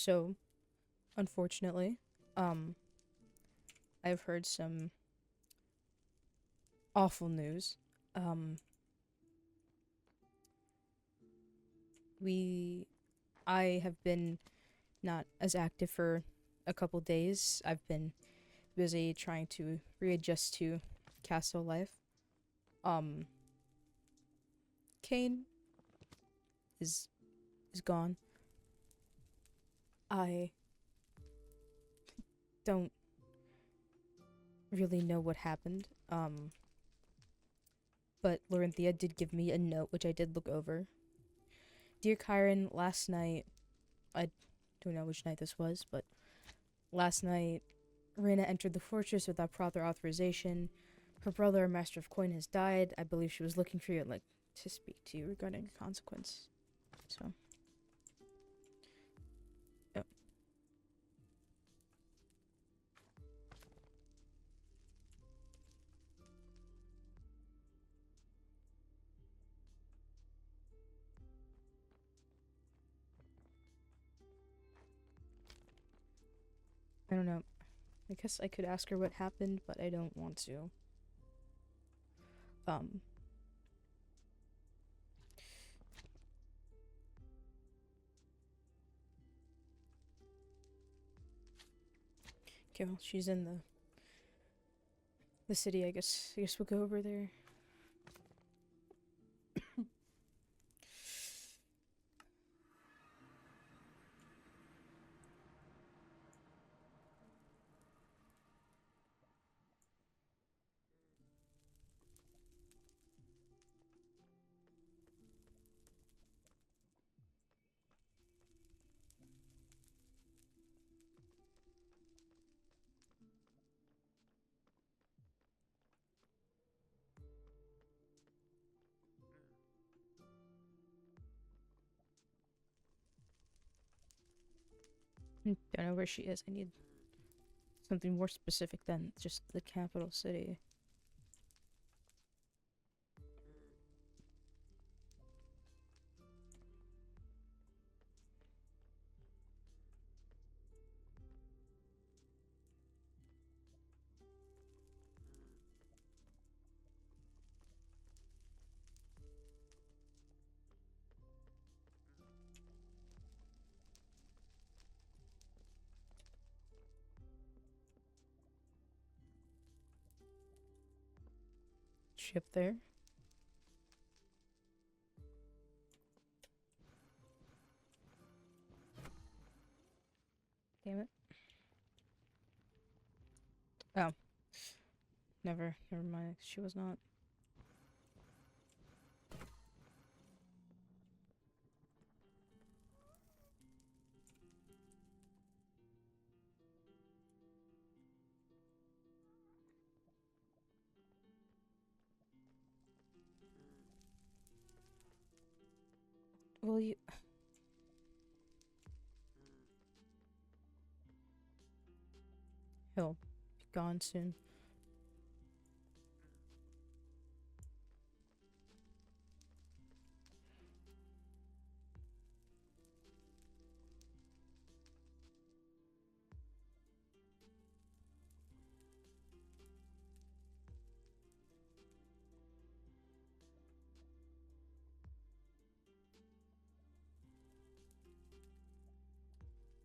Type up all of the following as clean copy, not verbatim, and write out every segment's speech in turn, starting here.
So, unfortunately, I've heard some awful news. I have been not as active for a couple days. I've been busy trying to readjust to castle life. Kaine is gone. I don't really know what happened. But Lorynthia did give me a note, which I did look over. Dear Kyrin, last night, I don't know which night this was, but last night, Reina entered the fortress without proper authorization. Her brother, Master of Coin, has died. I believe she was looking for you, to speak to you regarding a consequence. So. Oh. I don't know. I guess I could ask her what happened, but I don't want to. Okay, well, she's in the city, I guess. I guess we'll go over there. Don't know where she is. I need something more specific than just the capital city. She up there? Damn it. Oh. Never mind. She was not. Well, he'll be gone soon.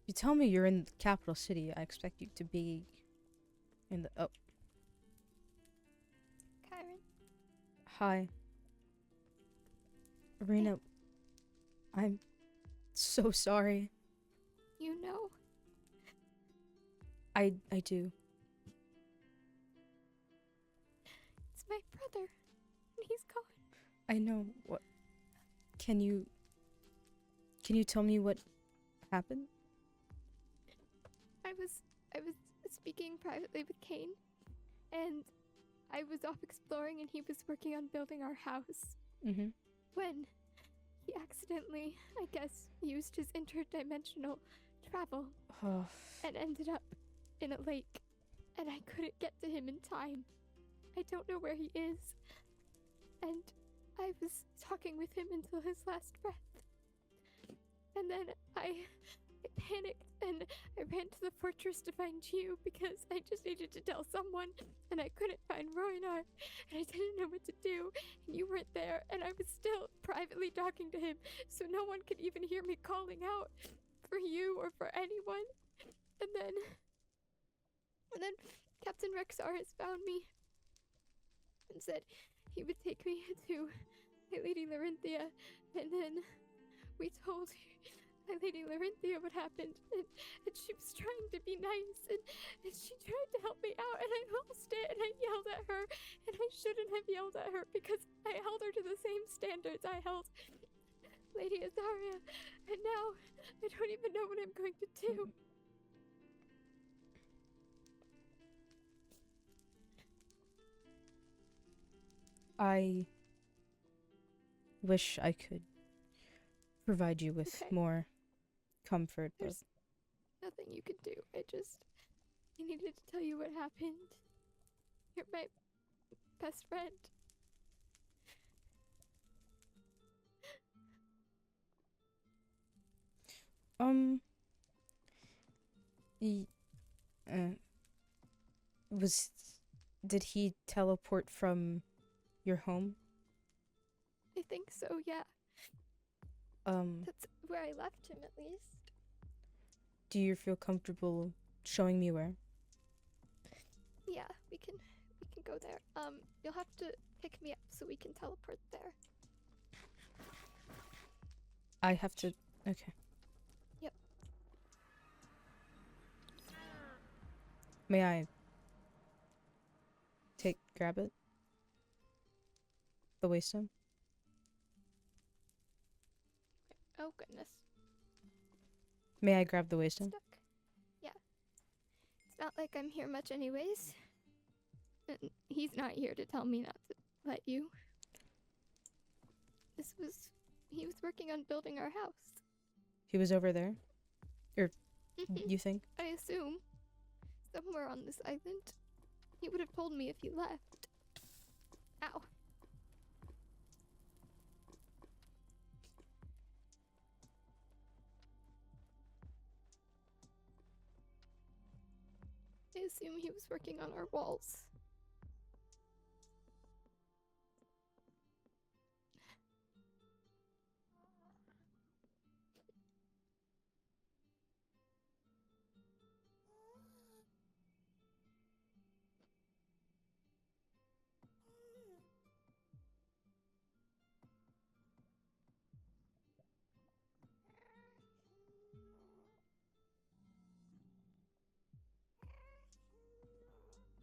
You tell me you're in the capital city, I expect you to be in the— oh. Kyrin. Hi. Reina, I'm so sorry. You know? I do. It's my brother. And he's gone. I know. What? Can you tell me what happened? I was speaking privately with Kaine, and I was off exploring and he was working on building our house. When he accidentally, I guess, used his interdimensional travel and ended up in a lake, and I couldn't get to him in time. I don't know where he is, and I was talking with him until his last breath. And then I panicked and I ran to the fortress to find you because I just needed to tell someone and I couldn't find Reina and I didn't know what to do and you weren't there and I was still privately talking to him so no one could even hear me calling out for you or for anyone. And then Captain Rexaris found me and said he would take me to my Lady Lorynthia, and then we told my Lady Lorynthia what happened, and she was trying to be nice, and she tried to help me out, and I lost it, and I yelled at her, and I shouldn't have yelled at her because I held her to the same standards I held Lady Azaria, and now I don't even know what I'm going to do. I wish I could provide you with more comfort. There's nothing you could do. I needed to tell you what happened. You're my best friend. Did he teleport from your home? I think so, yeah. That's where I left him, at least. Do you feel comfortable showing me where? Yeah, we can go there. You'll have to pick me up so we can teleport there. I have to... Okay. Yep. May I grab it? The waystone? Oh, goodness. May I grab the waystone? Stuck. Yeah. It's not like I'm here much anyways. And he's not here to tell me not to let you. He was working on building our house. He was over there? Or, you think? I assume. Somewhere on this island. He would have told me if he left. Ow. I assume he was working on our walls.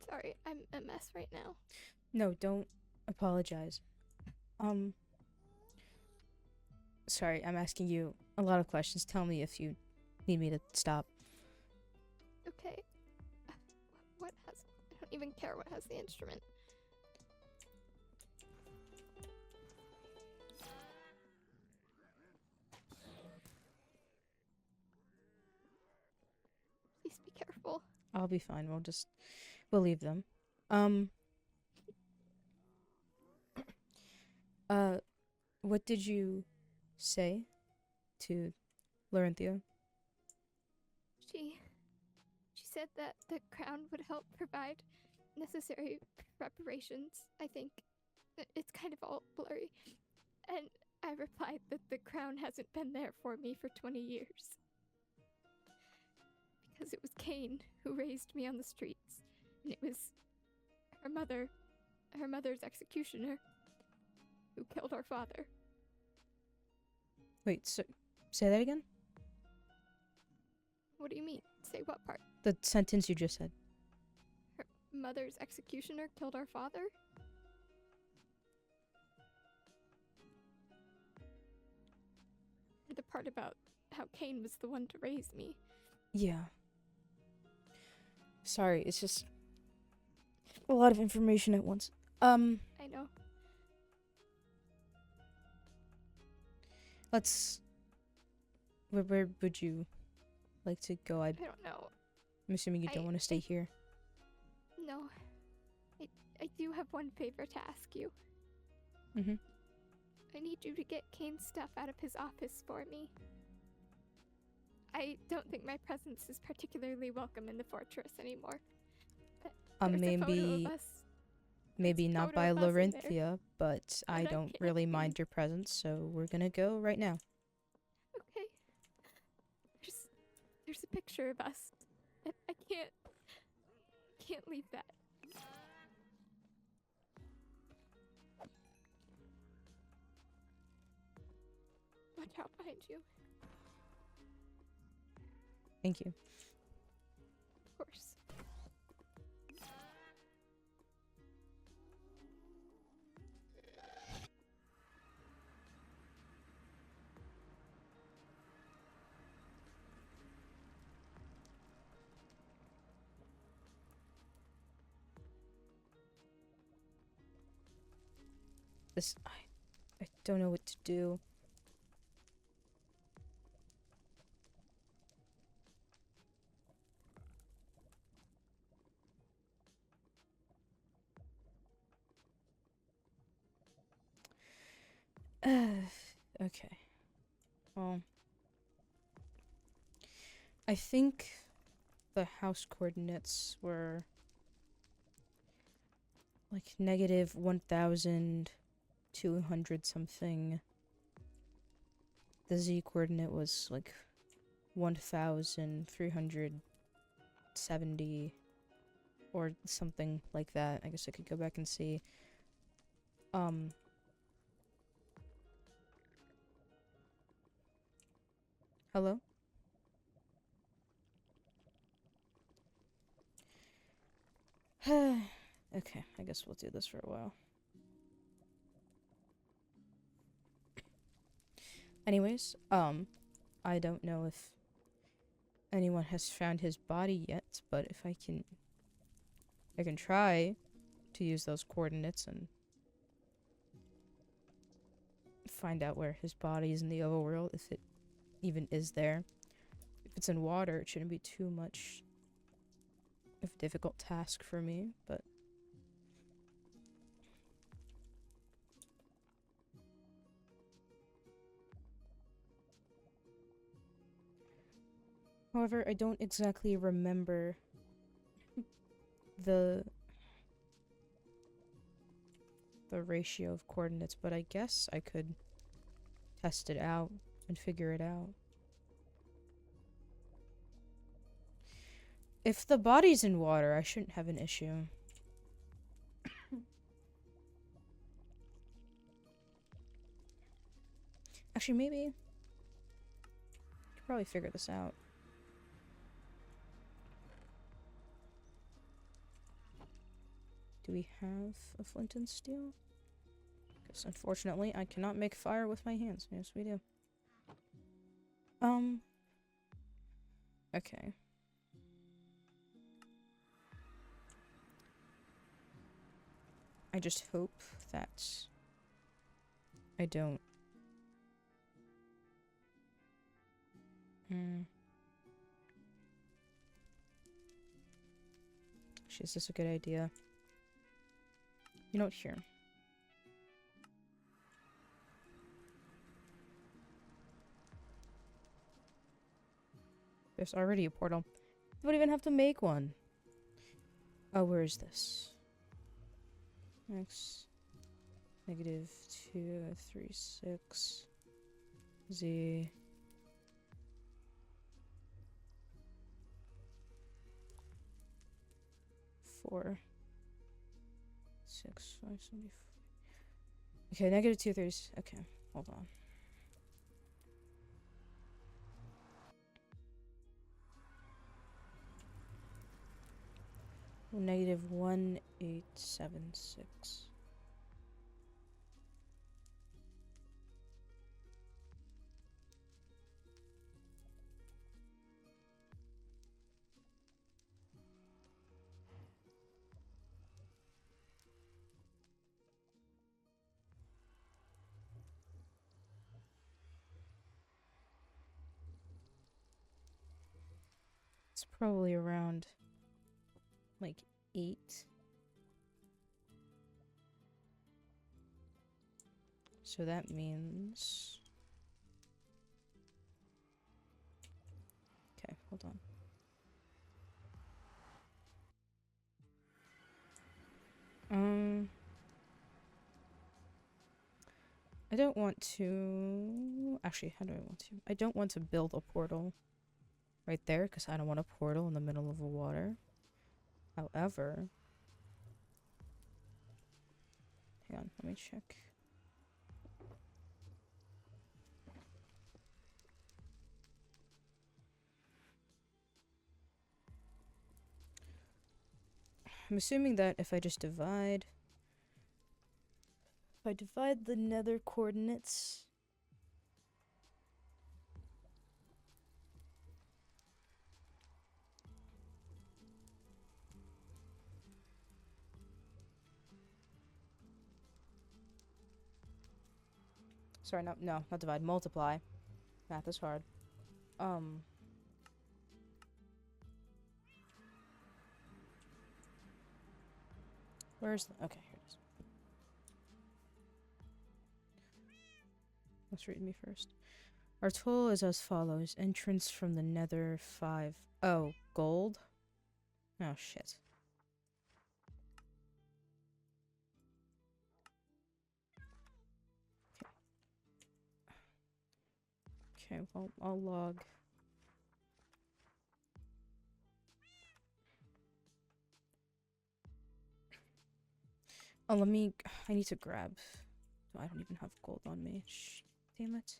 Sorry, I'm a mess right now. No, don't apologize. Sorry, I'm asking you a lot of questions. Tell me if you need me to stop. Okay. What has... I don't even care what has the instrument. Please be careful. I'll be fine. We'll leave them. What did you say to Lorynthia? She said that the crown would help provide necessary preparations, I think. It's kind of all blurry. And I replied that the crown hasn't been there for me for 20 years. Because it was Kaine who raised me on the streets. And it was her mother's executioner, who killed our father. Wait, so, say that again? What do you mean? Say what part? The sentence you just said. Her mother's executioner killed our father? Or the part about how Kaine was the one to raise me? Yeah. Sorry, it's just a lot of information at once. I know. Where would you like to go? I don't know. I'm assuming you don't want to stay here. No. I do have one favor to ask you. Mm-hmm. I need you to get Kaine's stuff out of his office for me. I don't think my presence is particularly welcome in the fortress anymore. There's a photo of us. Maybe not by photo of us in there, Lorynthia, but I and I don't can't really leave. mind your presence, so we're gonna go right now. Okay. There's a picture of us. And I can't leave that. Watch out behind you. Thank you. Of course. I don't know what to do. Okay. Well, I think the house coordinates were like negative 1,200 something. The Z coordinate was like 1,370 or something like that. I guess I could go back and see. Hello? Okay, I guess we'll do this for a while. Anyways, I don't know if anyone has found his body yet, but if I can try to use those coordinates and find out where his body is in the overworld, if it even is there. If it's in water, it shouldn't be too much of a difficult task for me, but however, I don't exactly remember the ratio of coordinates, but I guess I could test it out and figure it out. If the body's in water, I shouldn't have an issue. Actually, maybe I could probably figure this out. Do we have a flint and steel? Because unfortunately, I cannot make fire with my hands. Yes, we do. Okay. I just hope that I don't. Actually, is this a good idea? You know what, here. There's already a portal. I don't even have to make one. Oh, where is this? X negative 236 Z 4 6 5 74. Okay, negative 230. Okay, hold on. Negative 1876. It's probably around like 8. So that means hold on. I don't want to... Actually, how do I want to? I don't want to build a portal right there, because I don't want a portal in the middle of the water. However... Hang on, let me check. I'm assuming that if I just divide... If I divide the nether coordinates... Sorry, no, not divide, multiply. Math is hard. Where's the... Okay, here it is. Let's read me first. Our toll is as follows. Entrance from the nether 5. Oh, gold? Oh, shit. Okay, well, I'll log. Oh, let me... I need to grab... Oh, I don't even have gold on me. Damn it.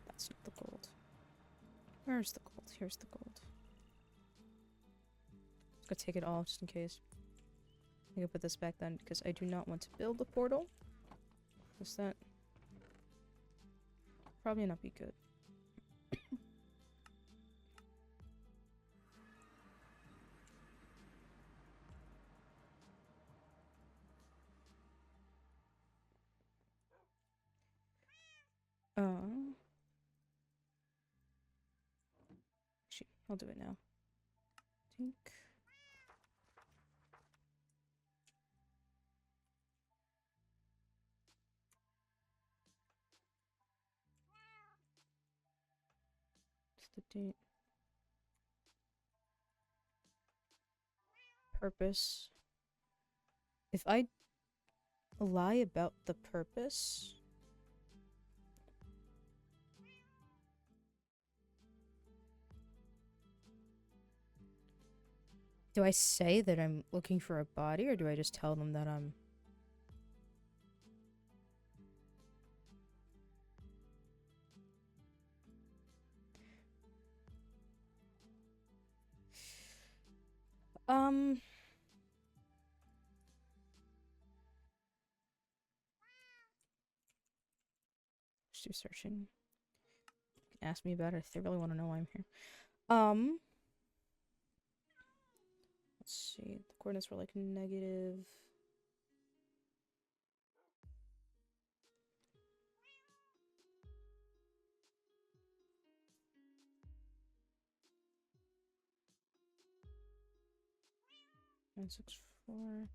That's not the gold. Where's the gold? Here's the gold. Just gonna take it all, just in case. I can put this back then, because I do not want to build a portal. Is that... Probably not be good. Actually, I'll do it now. Tink. What's the date? Purpose. If I lie about the purpose... Do I say that I'm looking for a body, or do I just tell them that I'm... Just do searching. Ask me about it if they really want to know why I'm here. Let's see. The coordinates were like negative... .964.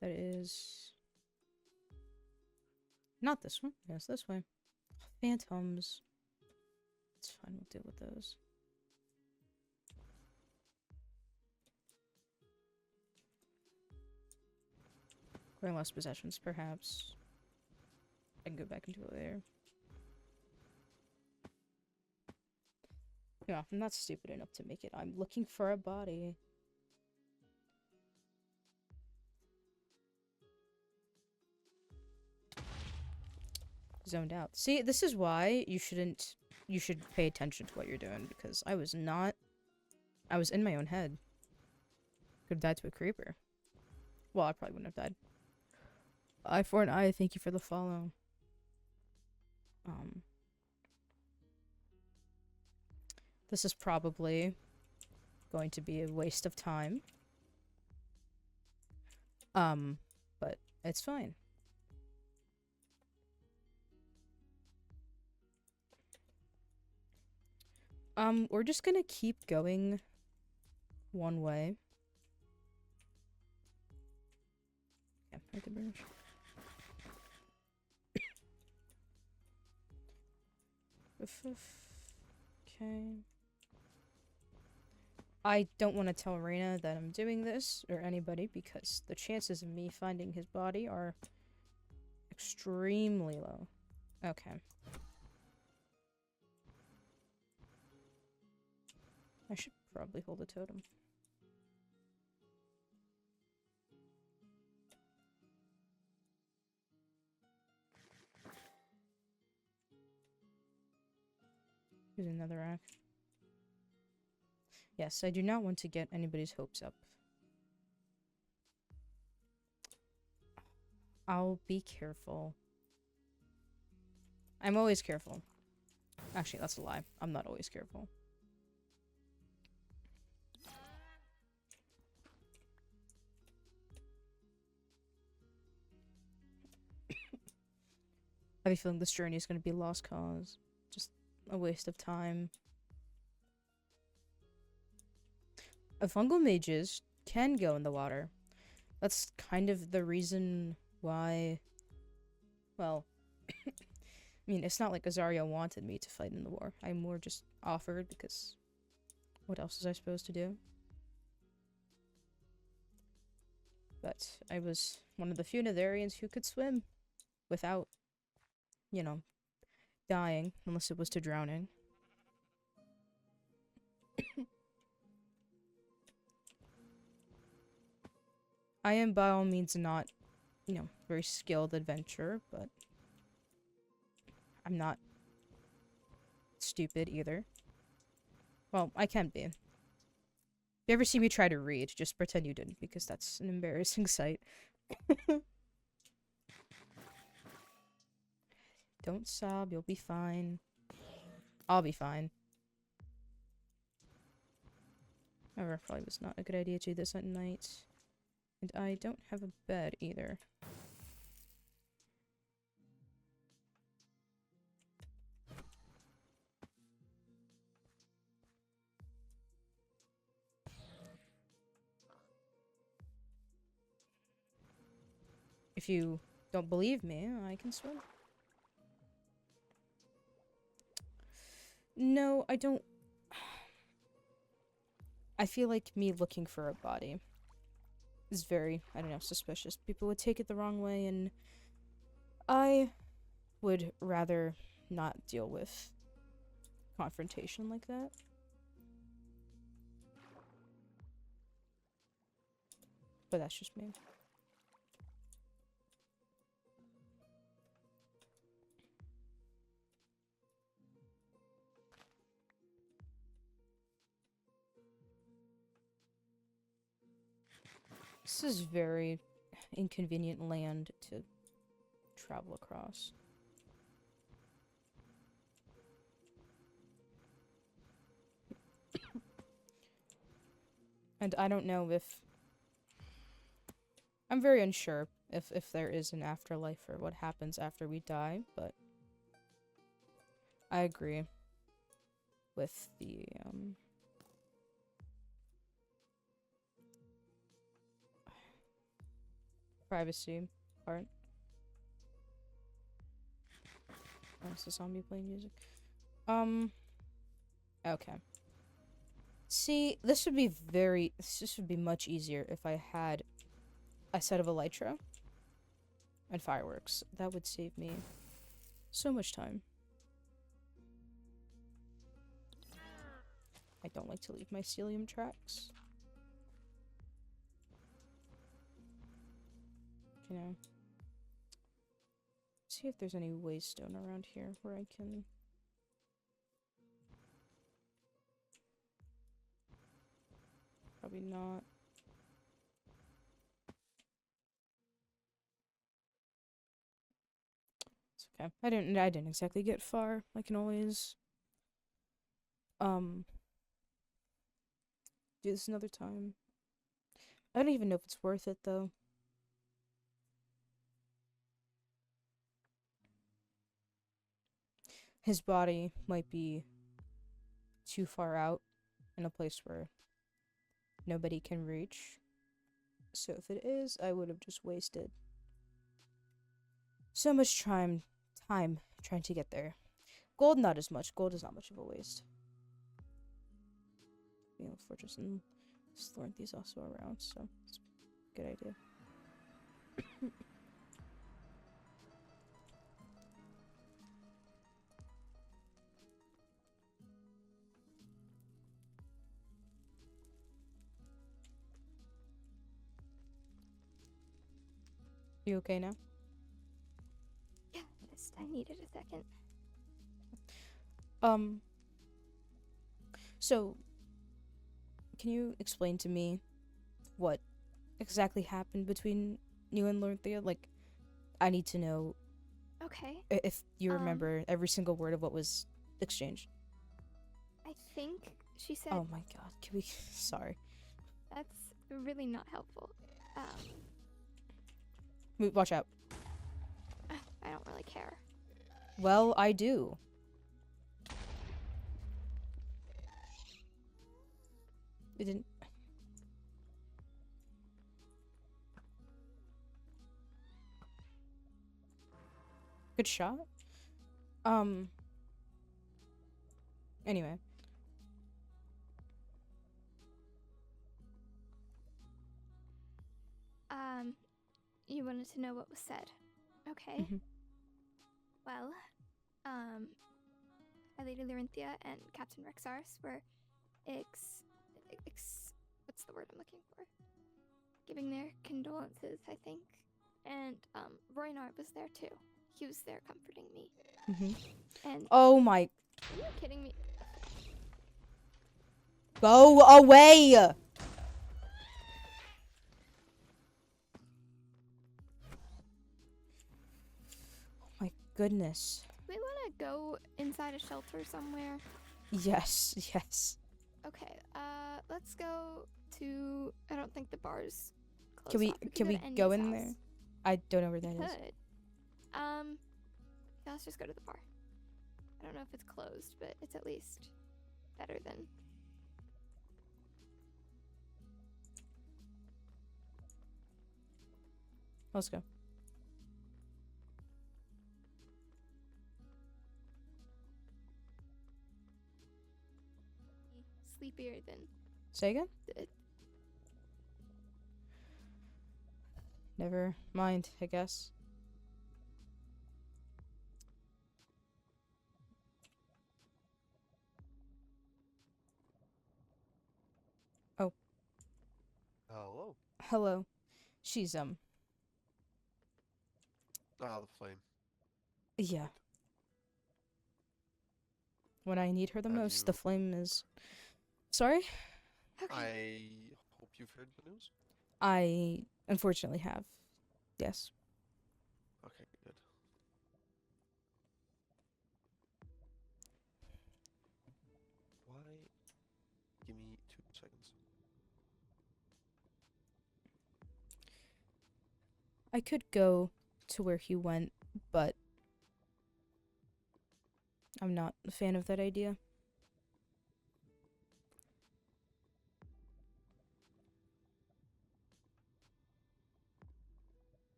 That is... Not this one. Yes, this way. Phantoms. It's fine, we'll deal with those. Growing less possessions, perhaps. I can go back into it later. Yeah, I'm not stupid enough to make it. I'm looking for a body. Zoned out. See, this is why you should pay attention to what you're doing, because I was in my own head. Could have died to a creeper. Well, I probably wouldn't have died. Eye for an eye, thank you for the follow. This is probably going to be a waste of time. But it's fine. We're just gonna keep going one way. Yeah, I could burn. Okay. I don't want to tell Reina that I'm doing this, or anybody, because the chances of me finding his body are extremely low. Okay. I should probably hold a totem. Here's another rack. Yes, I do not want to get anybody's hopes up. I'll be careful. I'm always careful. Actually, that's a lie. I'm not always careful. I have a feeling this journey is going to be a lost cause. Just a waste of time. Fungal mages can go in the water. That's kind of the reason why... Well... I mean, it's not like Azaria wanted me to fight in the war. I more just offered because... What else was I supposed to do? But I was one of the few Netherians who could swim without, you know, dying, unless it was to drowning. I am by all means not, you know, very skilled adventurer, but I'm not stupid either. Well, I can be. If you ever see me try to read, just pretend you didn't, because that's an embarrassing sight. Don't sob, you'll be fine. I'll be fine. However, probably was not a good idea to do this at night. And I don't have a bed either. If you don't believe me, I can swim. No, I don't... I feel like me looking for a body is very, I don't know, suspicious. People would take it the wrong way, and I would rather not deal with confrontation like that. But that's just me. This is very inconvenient land to travel across. And I don't know if... I'm very unsure if there is an afterlife or what happens after we die, but I agree with the, privacy part. Oh, it's a zombie playing music. Okay. See, this would be much easier if I had a set of elytra and fireworks. That would save me so much time. I don't like to leave mycelium tracks. You know. See if there's any waystone around here where I can... Probably not. It's okay. I didn't exactly get far. I can always do this another time. I don't even know if it's worth it though. His body might be too far out in a place where nobody can reach. So if it is, I would have just wasted so much time trying to get there. Gold, not as much. Gold is not much of a waste. You know, Fortress and Lorynthia is also around, so it's a good idea. You okay now? Yeah, I needed a second. So, can you explain to me what exactly happened between you and Lorynthia? Like, I need to know Okay. if you remember every single word of what was exchanged. I think she said... Oh my god, can we... Sorry. That's really not helpful. Watch out. I don't really care. Well, I do. It didn't... Good shot? Anyway. You wanted to know what was said. Okay. Mhm. Well, Our Lady Lorynthia and Captain Rexaris were what's the word I'm looking for? Giving their condolences, I think. And, Reina was there too. He was there comforting me. And... Oh my... Are you kidding me? Go away! Oh my goodness. We want to go inside a shelter somewhere. Yes, yes. Okay, let's go to... I don't think the bar's closed Can we off. can we to go Endy's in house. there? I don't know where that is. Could. Yeah, let's just go to the bar. I don't know if it's closed, but it's at least better than... Let's go. Sleepier than... Say again? Never mind, I guess. Oh. Hello. Hello. She's, Ah, the flame. yeah. When I need her the Have most, you- the flame is... Sorry? Okay. I hope you've heard the news. I unfortunately have. Yes. Okay, good. Why? Give me 2 seconds. I could go to where he went, but I'm not a fan of that idea.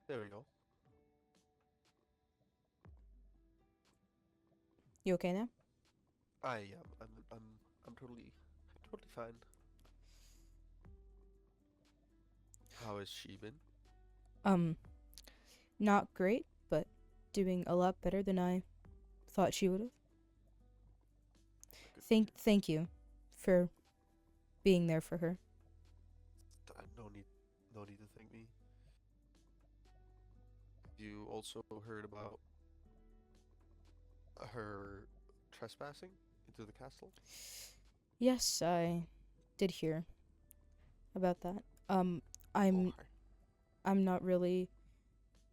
There we go. You okay now? I am. I'm totally fine. How has she been? Not great, but doing a lot better than I thought she would have. Good. Thank you for being there for her. No need to thank me. You also heard about her trespassing into the castle? Yes, I did hear about that. I'm Oh, hi. I'm not really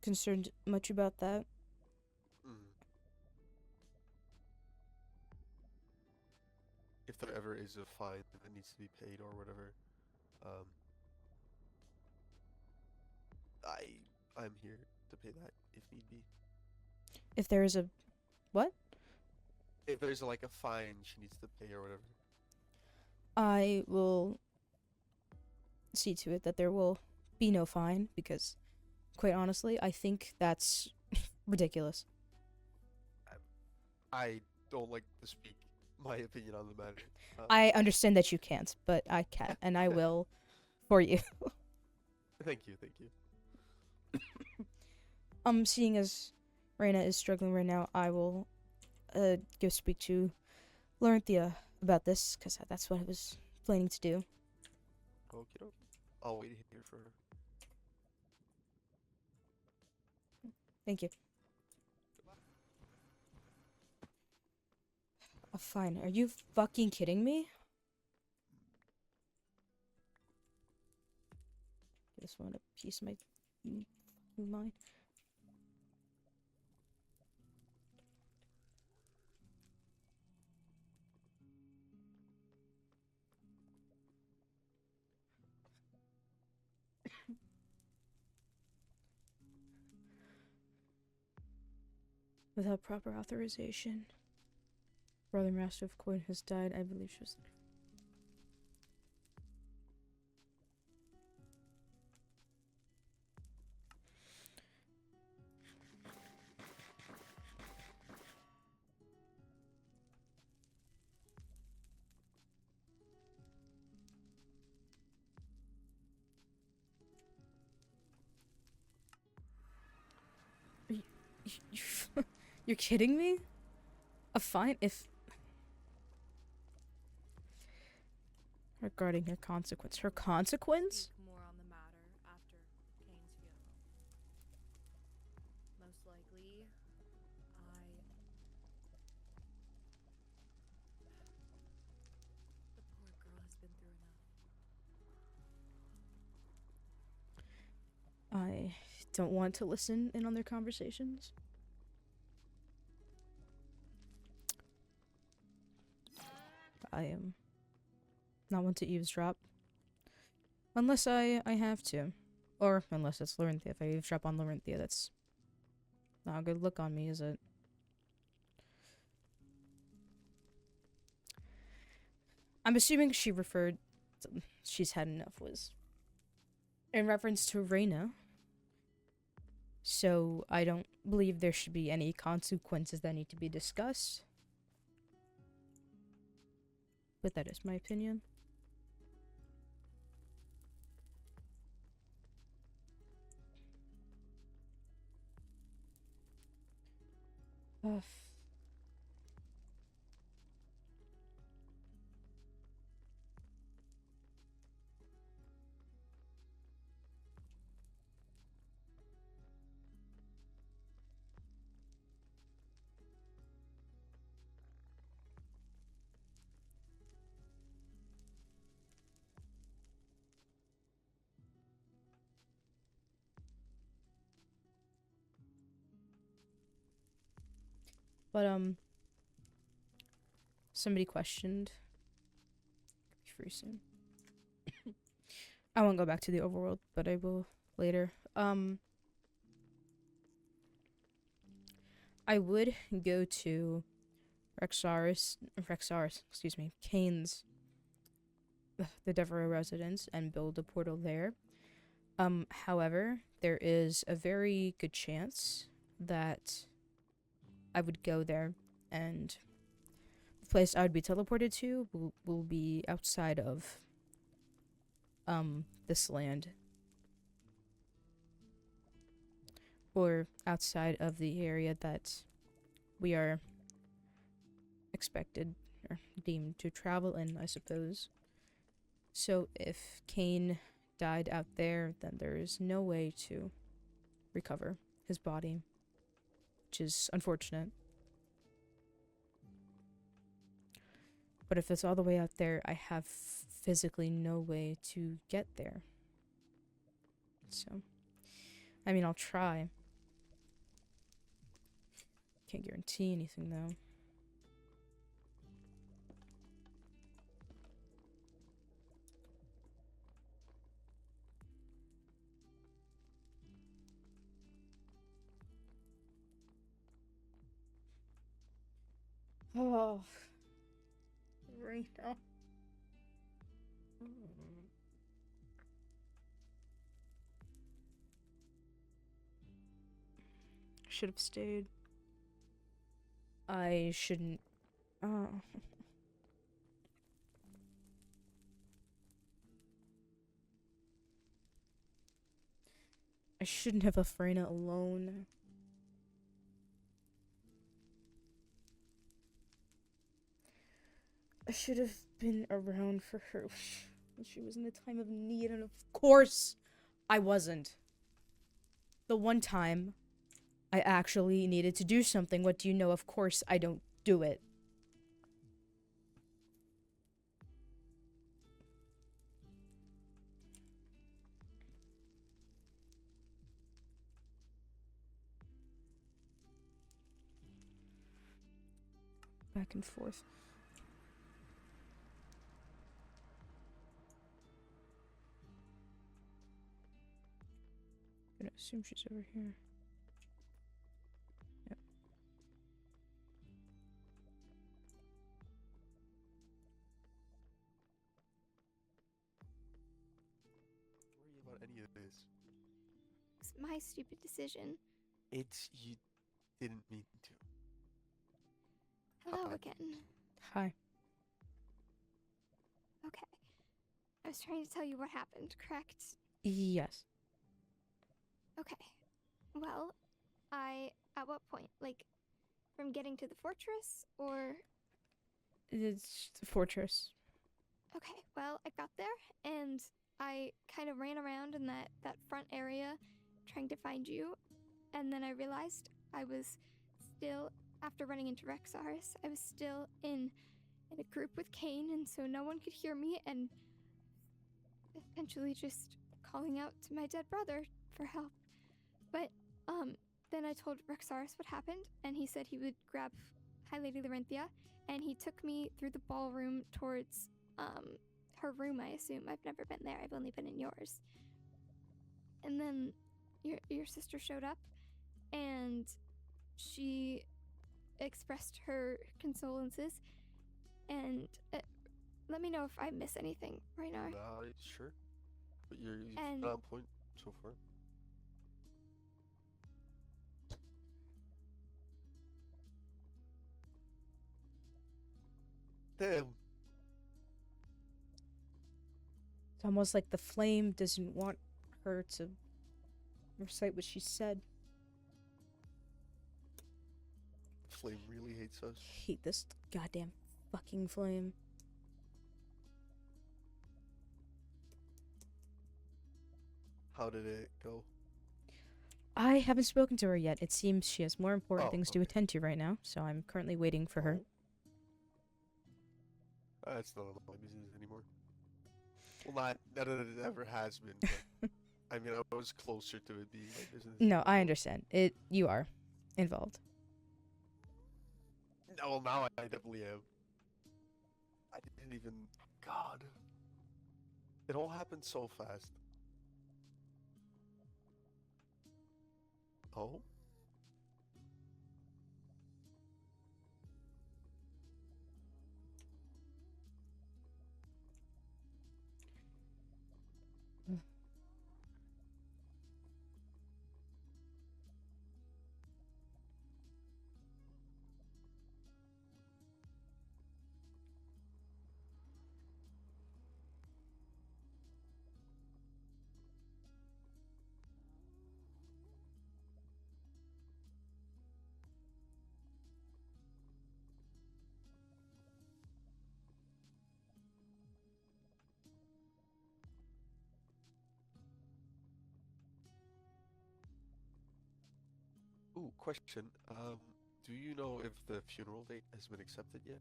concerned much about that. Mm. If there ever is a fine that needs to be paid or whatever, um, I'm here to pay that if need be. If there is a what? If there's like a fine she needs to pay or whatever. I will see to it that there will be no fine because quite honestly, I think that's ridiculous. I don't like to speak my opinion on the matter. I understand that you can't, but I can, and I will for you. Thank you, thank you. Seeing as Reina is struggling right now, I will go speak to Lorynthia about this, because that's what I was planning to do. Okie dokie. I'll wait here for her. Thank you. Oh, fine. Are you fucking kidding me? This one a piece of my mind. Without proper authorization. Brother Master of Coin has died. I believe she was... You're kidding me? A fine if... Regarding her consequence. Her consequence? More on the matter after Kaine's funeral. Most likely, the poor girl has been through enough. I don't want to listen in on their conversations. I am not one to eavesdrop. Unless I have to. Or unless it's Lorynthia. If I eavesdrop on Lorynthia, that's not a good look on me, is it? I'm assuming she referred to she's had enough was in reference to Reina. So I don't believe there should be any consequences that need to be discussed. But that is my opinion. Ugh. But somebody questioned. Be free soon. I won't go back to the overworld, but I will later. I would go to Rexaris, excuse me, Kaine's, the Devereaux residence, and build a portal there. However, there is a very good chance that I would go there, and the place I would be teleported to will be outside of this land, or outside of the area that we are expected or deemed to travel in, I suppose. So if Kaine died out there, then there is no way to recover his body, which is unfortunate. But if it's all the way out there, I have physically no way to get there. So, I mean, I'll try. Can't guarantee anything, though. Oh, Reina. Should have stayed. I shouldn't Oh. I shouldn't have left Reina alone. I should have been around for her when she was in a time of need, and of course, I wasn't. The one time I actually needed to do something, what do you know? Of course, I don't do it. Back and forth. I'm gonna assume she's over here. Yep. Don't worry about any of this. It's my stupid decision. It's you didn't mean to. Hello again. Hi. Okay. I was trying to tell you what happened, correct? Yes. Okay. Well, at what point? Like, from getting to the fortress, or? It's the fortress. Okay, well, I got there, and I kind of ran around in that front area trying to find you, and then I realized I was still, after running into Rexaris, I was still in a group with Kaine, and so no one could hear me, and eventually just calling out to my dead brother for help. But, then I told Rexaris what happened, and he said he would grab High Lady Lorynthia, and he took me through the ballroom towards, her room, I assume. I've never been there. I've only been in yours. And then your sister showed up, and she expressed her condolences, and let me know if I miss anything right now. Sure. But you've And- been on point so far. Damn. It's almost like the flame doesn't want her to recite what she said. Flame really hates us. Hate this goddamn fucking flame. How did it go? I haven't spoken to her yet. It seems she has more important Oh, things to okay. attend to right now, so I'm currently waiting for her. That's none of my business anymore. Well, not that it ever has been, but I mean, I was closer to it being my business. No, I understand. You are involved. No, well, now I definitely am. I didn't even... God. It all happened so fast. Oh? Ooh, question. Do you know if the funeral date has been accepted yet?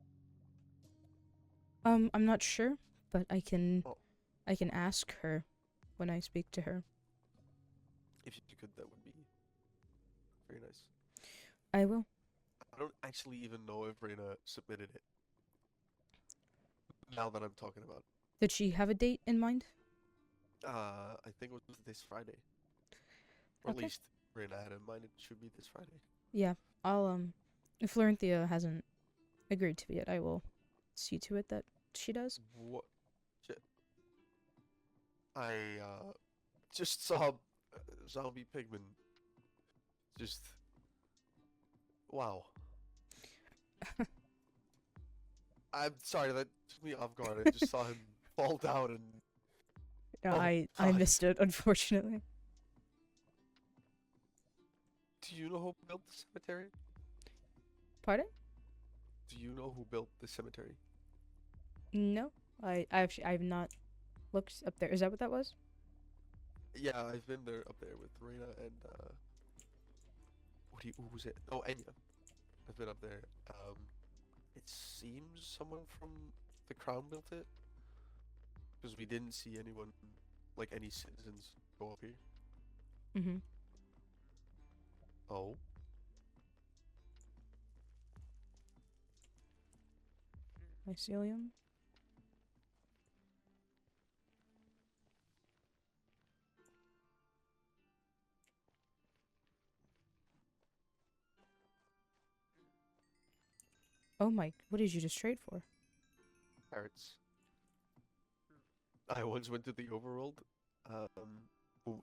I'm not sure, but I can Oh. ask her when I speak to her. If you could, that would be very nice. I will. I don't actually even know if Reina submitted it. Now that I'm talking about it. Did she have a date in mind? I think it was this Friday. Or at Okay. least Reina had in mind it should be this Friday. Yeah, I'll if Lorynthia hasn't agreed to it yet, I will see to it that she does. What? I just saw zombie pigman. Just wow. I'm sorry, that took me off guard. I just saw him fall down and... No, Oh, I God. missed it, unfortunately. Do you know who built the cemetery? Pardon? Do you know who built the cemetery? No, I've not looked up there. Is that what that was? Yeah, I've been there up there with Reina and who was it? Oh, Enya. I've been up there. It seems someone from the crown built it, because we didn't see anyone, like any citizens, go up here. Mm-hmm. Oh. Mycelium. Oh my, what did you just trade for? Carrots. I once went to the Overworld.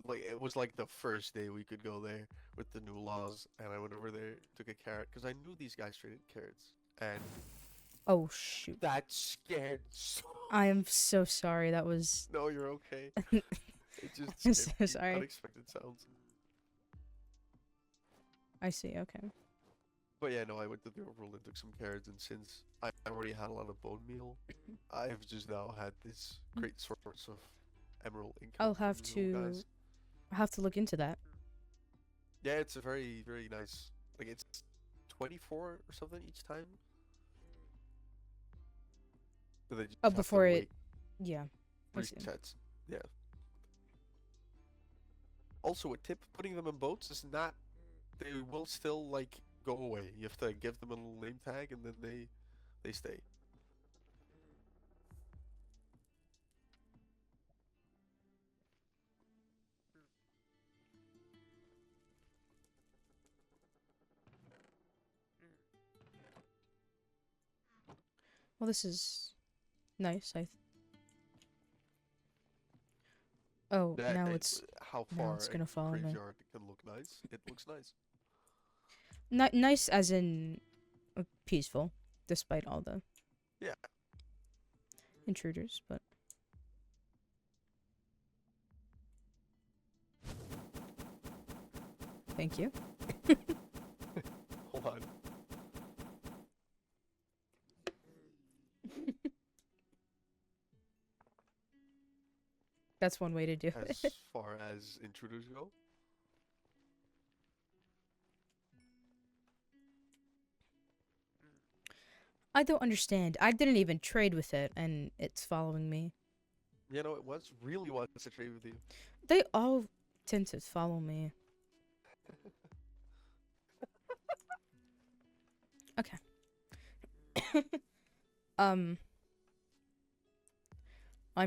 Like it was like the first day we could go there with the new laws, and I went over there, took a carrot, because I knew these guys traded carrots, and Oh shoot. that scared so. I am so sorry, that was... No, you're okay. It just I'm scared so me. sorry. Unexpected sounds. I see, okay. But yeah, no, I went to the Overworld and took some carrots, and since I already had a lot of bone meal, I've just now had this great source of emerald income. I'll from have these little to... guys. I'll have to look into that. Yeah, it's a very, very nice. Like it's 24 or something each time. But they just Oh, have to before it... wait Yeah. I see. resets. Yeah. Also, a tip: putting them in boats is not. They will still like go away. You have to give them a little name tag, and then they stay. Well, this is... nice, Oh, That, now uh, it's... how now far it's a gonna follow me. graveyard can look nice. It looks nice. Nice as in... peaceful, despite all the... Yeah. intruders, but... Thank you. Hold on. That's one way to do As it. far as intruders go. I don't understand. I didn't even trade with it, and it's following me. You know, it really wants to trade with you. They all tend to follow me. Okay. I'm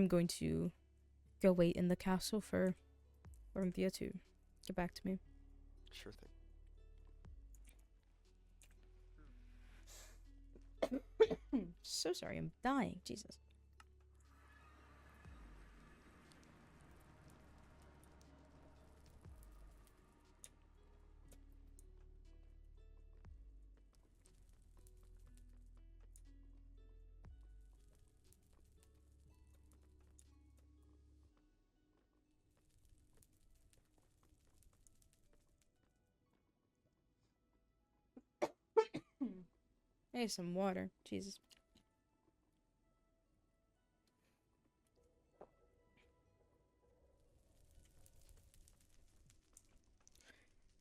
going to go wait in the castle for Lorynthia to get back to me. Sure thing. So sorry, I'm dying. Jesus. Hey, some water. Jesus.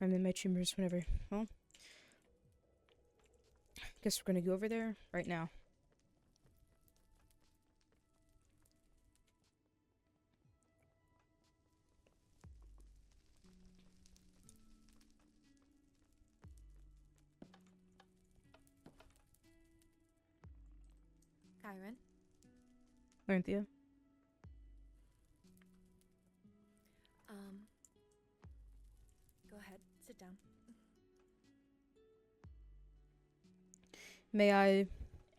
I'm in my chambers whenever. Well, guess we're gonna go over there right now. Kyrin, Lorynthia. go ahead, sit down. May I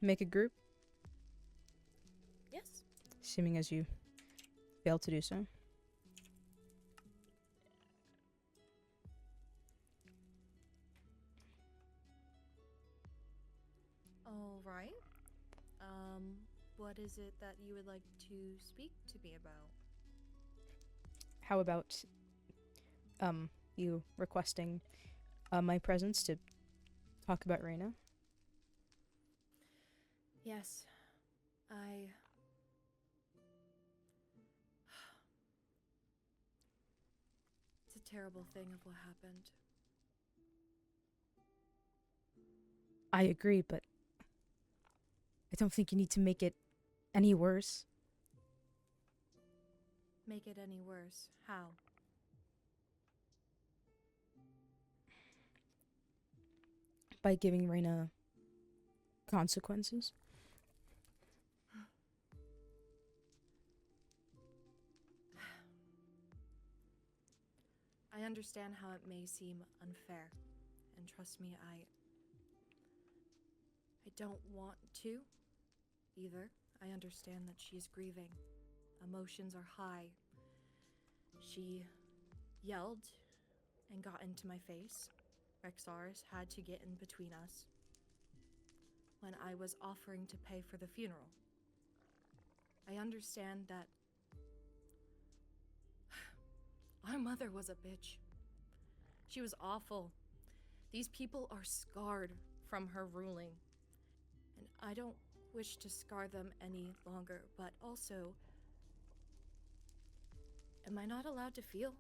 make a group? Yes. Assuming as you fail to do so. All right. What is it that you would like to speak to me about? How about, you requesting, my presence to talk about Reina? Yes, It's a terrible thing of what happened. I agree, but I don't think you need to make it any worse. Make it any worse. How? By giving Reina consequences. I understand how it may seem unfair, and trust me, I don't want to, either. I understand that she is grieving. Emotions are high. She yelled and got into my face. Rexaris had to get in between us when I was offering to pay for the funeral. I understand that our mother was a bitch. She was awful. These people are scarred from her ruling. And I don't wish to scar them any longer, but also, am I not allowed to feel?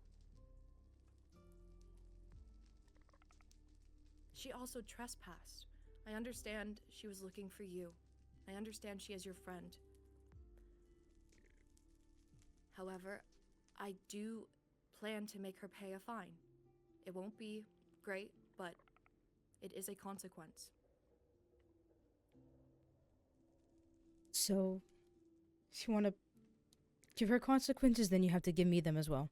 She also trespassed. I understand she was looking for you. I understand she is your friend. However, I do plan to make her pay a fine. It won't be great, but it is a consequence. So, if you want to give her consequences, then you have to give me them as well.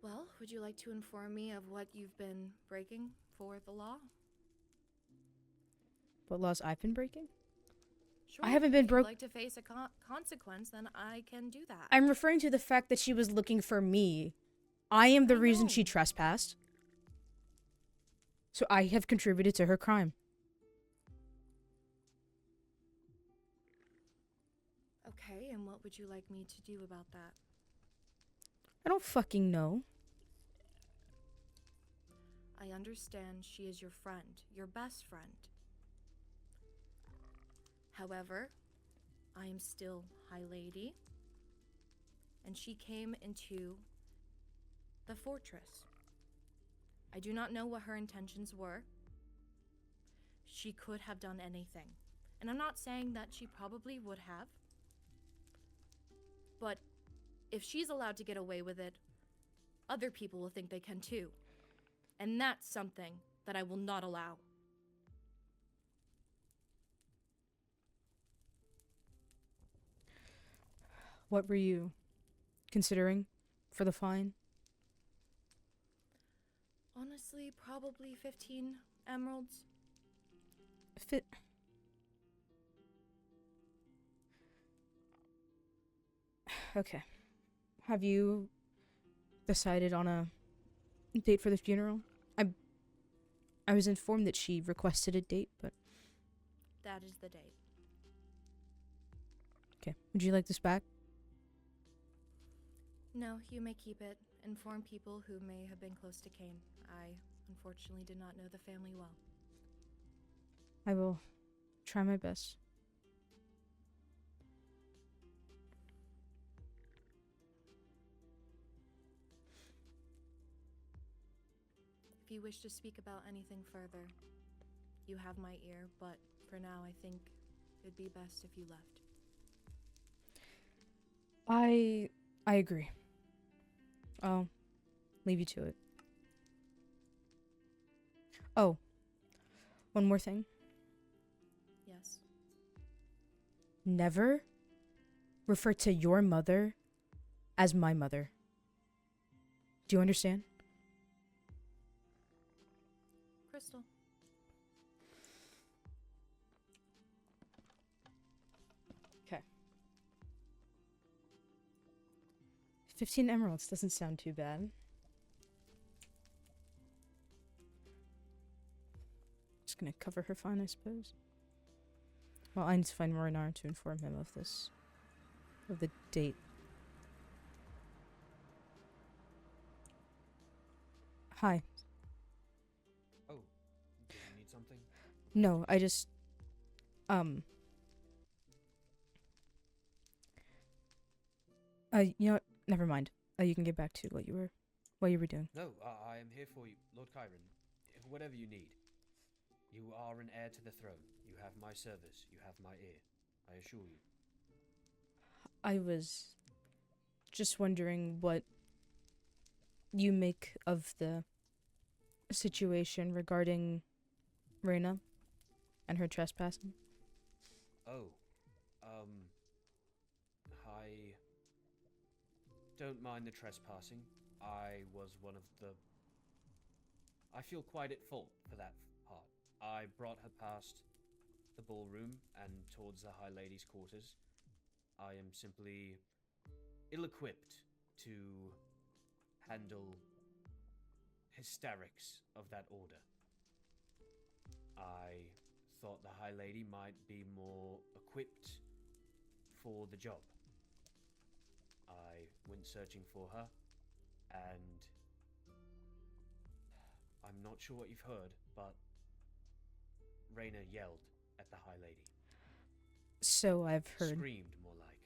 Well, would you like to inform me of what you've been breaking for the law? What laws I've been breaking? Sure. I haven't been If you'd like to face a consequence, then I can do that. I'm referring to the fact that she was looking for me. I am the reason she trespassed. So I have contributed to her crime. Okay, and what would you like me to do about that? I don't fucking know. I understand she is your friend, your best friend. However, I am still High Lady, and she came into the fortress. I do not know what her intentions were. She could have done anything. And I'm not saying that she probably would have. But if she's allowed to get away with it, other people will think they can too. And that's something that I will not allow. What were you considering for the fine? Honestly, probably 15 emeralds. Okay. Have you decided on a date for the funeral? I was informed that she requested a date, but... That is the date. Okay. Would you like this back? No, you may keep it. Inform people who may have been close to Kaine. I, unfortunately, did not know the family well. I will try my best. If you wish to speak about anything further, you have my ear, but for now I think it'd be best if you left. I agree. I'll leave you to it. Oh, one more thing. Yes. Never refer to your mother as my mother. Do you understand? Crystal. Okay. 15 emeralds doesn't sound too bad. Just gonna cover her fine, I suppose. Well, I need to find Rorinar to inform him of this. Of the date. Hi. Oh, do you need something? No, I just... you know what? Never mind. You can get back to what you were doing. No, I am here for you, Lord Kyrin. Whatever you need. You are an heir to the throne. You have my service. You have my ear. I assure you. I was just wondering what you make of the situation regarding Reina and her trespassing. Oh, I don't mind the trespassing. I was one of the... I feel quite at fault for that part. I brought her past the ballroom and towards the High Lady's quarters. I am simply ill-equipped to handle hysterics of that order. I thought the High Lady might be more equipped for the job. I went searching for her, and I'm not sure what you've heard, but Reina yelled at the High Lady. So I've heard. Screamed, more like.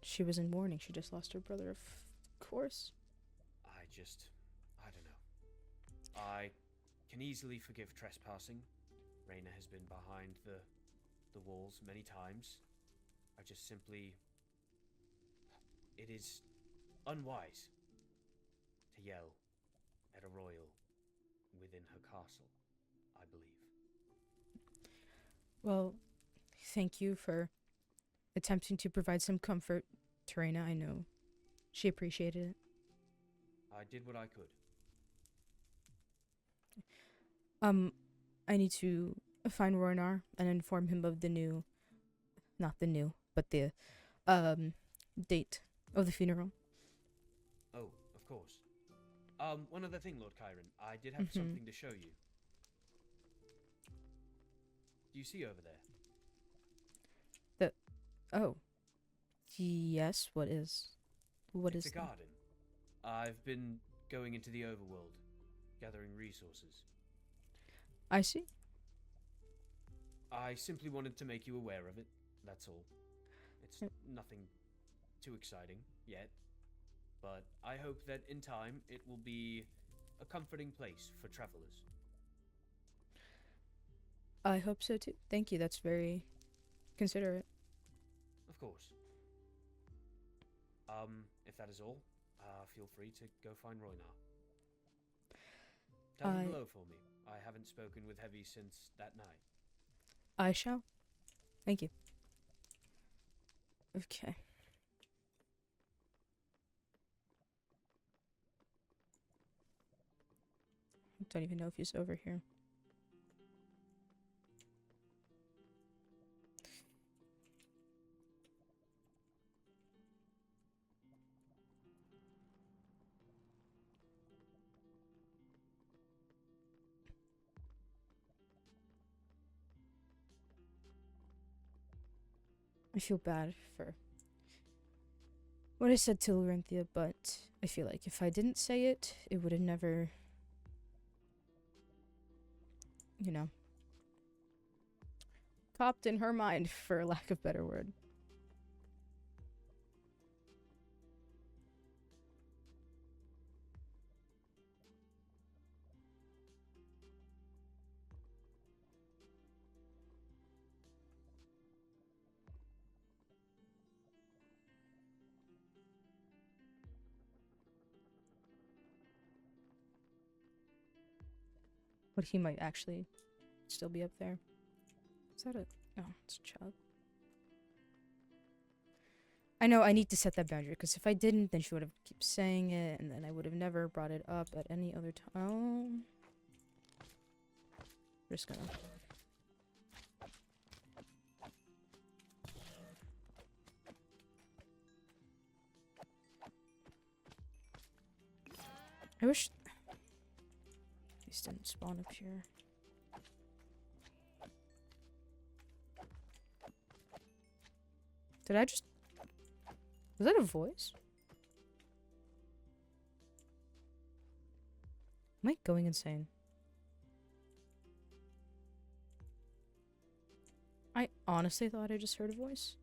She was in mourning. She just lost her brother, of course. I don't know. I can easily forgive trespassing. Reina has been behind the walls many times. I just simply... It is unwise to yell at a royal within her castle, I believe. Well, thank you for attempting to provide some comfort to Reina. I know she appreciated it. I did what I could. I need to find Rorinar and inform him of not the new, but the, date of the funeral. Oh, of course. One other thing, Lord Kyrin. I did have something to show you. Do you see over there? Oh. Yes, what is It's a that? garden. I've been going into the Overworld, gathering resources. I see. I simply wanted to make you aware of it, that's all. It's nothing too exciting yet, but I hope that in time it will be a comforting place for travelers. I hope so too. Thank you, that's very considerate. Of course. If that is all, feel free to go find Rorinar. Tell him hello for me. I haven't spoken with Heavy since that night. I shall. Thank you. Okay. I don't even know if he's over here. I feel bad for what I said to Lorynthia, but I feel like if I didn't say it, it would have never, popped in her mind, for lack of a better word. But he might actually still be up there. Is that a... No, it's a child. I know I need to set that boundary, because if I didn't, then she would have kept saying it, and then I would have never brought it up at any other time. Just gonna... I wish these didn't spawn up here. Did I just... Was that a voice? Am I going insane? I honestly thought I just heard a voice.